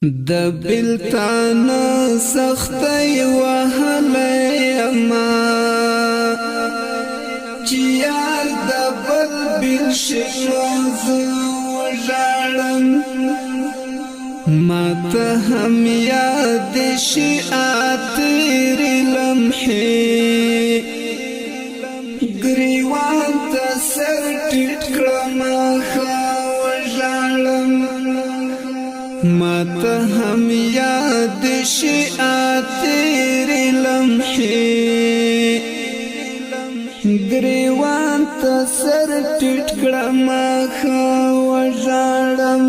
د بلتان سختی وهلی اما چیار د بل بل شنوز وژارم ما ته هم یاد شي اتری لمحې گریوان ته سر ټیټ کړم وژارم ما ته هم یاد شي اتری لمحې گریوان ته سر ټیټ کړم وژارم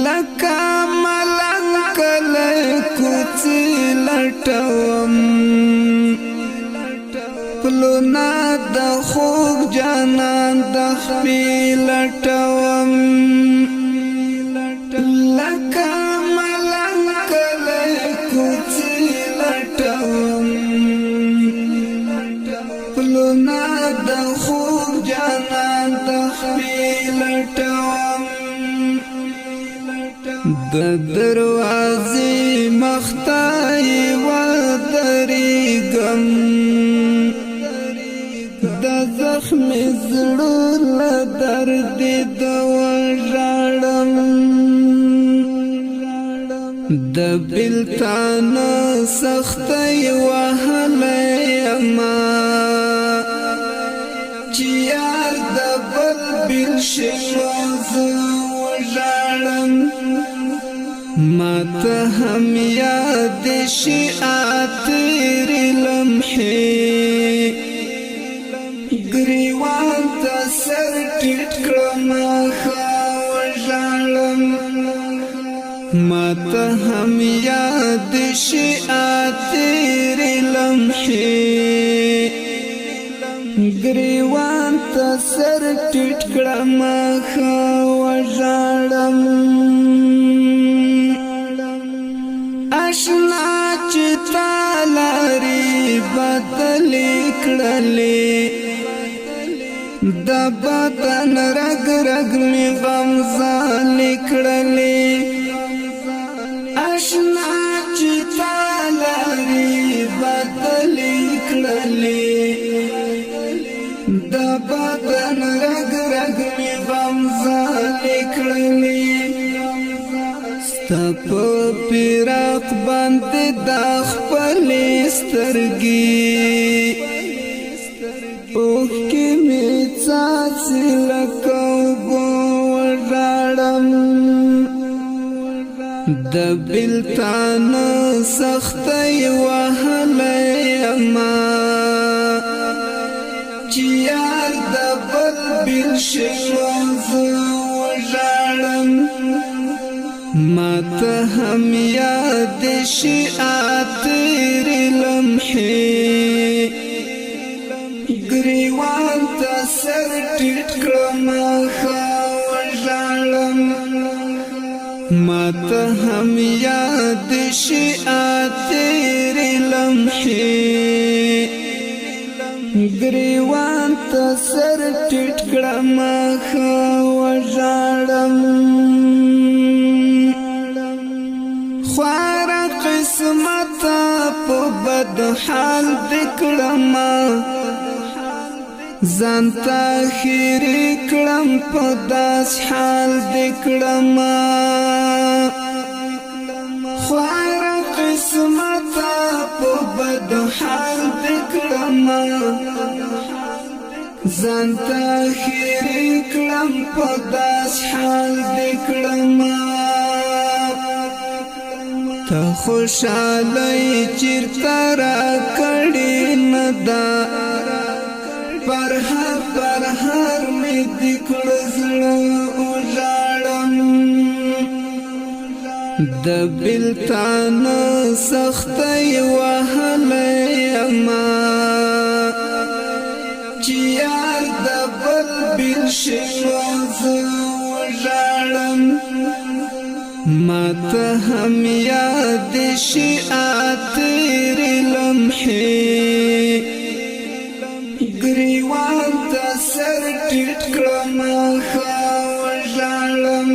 لکه ملنګ کله کوڅې لټوم پلونه د خوږ جانان د خپې لټوم لکه ملنګ کله کوڅې لټوم پلونه د خوږ جانان د خپې لټوم د دروازې مخته ودرېږم د زخم زړه له دردې د وژاړم د بلتان سختی وهلی اما چې یار د بل بل شنوز وژاړم ما ته هم یاد شي اتری لمحې گریوان ته سر ټیټ کړم وژاړم ما ته هم یاد شي اتری لمحې گریوان ته سر ټیټ کړم وژاړم اشنا چې تالاري بدلې کړلې د بدن رګ رګ می غمزالې کړلې اشنا چې تالاري بدلې کړلې د بدن رګ رګ می غمزالې کړلې تپ پیراق باندې د خپل سترګې اوه کې می څاڅي لکه وژاړم د بلتان سختی وهلی اما چې یار د بل بل شنوز وژاړم ما ته هم یاد شي اتری لمحې گریوان ته سر ټیټ کړم وژاړم ما ته هم یاد شي اتری لمحې گریوان ته سر ټیټ کړم وژاړم خوار قسمت په بد حال دکړم ځان ته خیرې کړم په داس حال دکړم خوار قسمت په بد حال دکړم ځان ته خیرې کړم په داس حال دکړم ته خوشالۍ چیرته راکړې نه ده پر هر مې د کړه زړه وژاړم د بلتان سختی وهلی اما چې یار د بل بل شنوز وژاړم ما ته هم یاد شي اتری لمحې گریوان ته سر ټیټ کړم وژاړم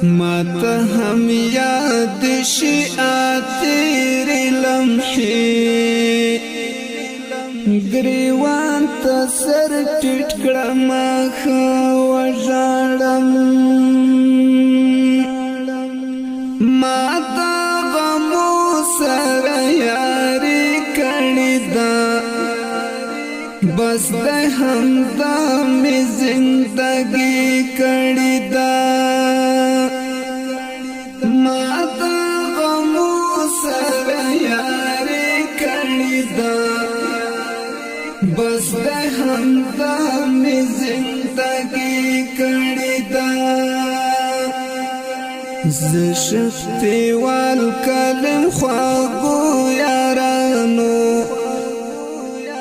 ماته هم یاد شي تیرې لمحې ګریوان ته سر ټیټ کړم ښه وژاړم ما د غمو سره یاري کړې ده بس د همدا مې زندګي کړې ده ما د غمو سره یاري کړې ده بس د همدا مې زندګي کړې ده ز شفتی والکلم خواږو یارانو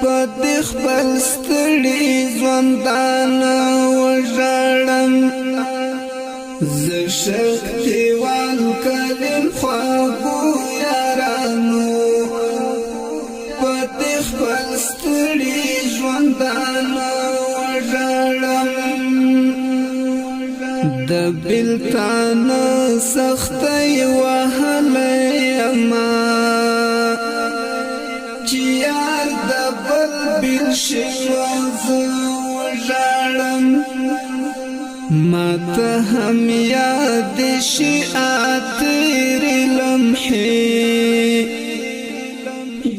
پد خپل ستړي ژوندانه وژړم ز شفتی والکلم خواږو یارانو پد خپل ستړي ژوندانه وژړم د بلتان سختي وهلې ما چې یار د بل بل شواز وژړم ماته هم یاد شي تیرې لمحې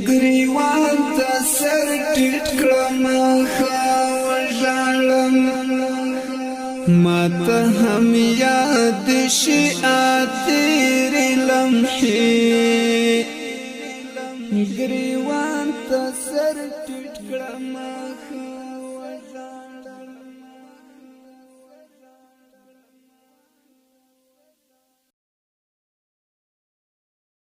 ګریوان ته سر ټیټ کړم ښه وژړم ماته هم یاد شي تیرې لمحې ګریوان ته سر ټیټ کړم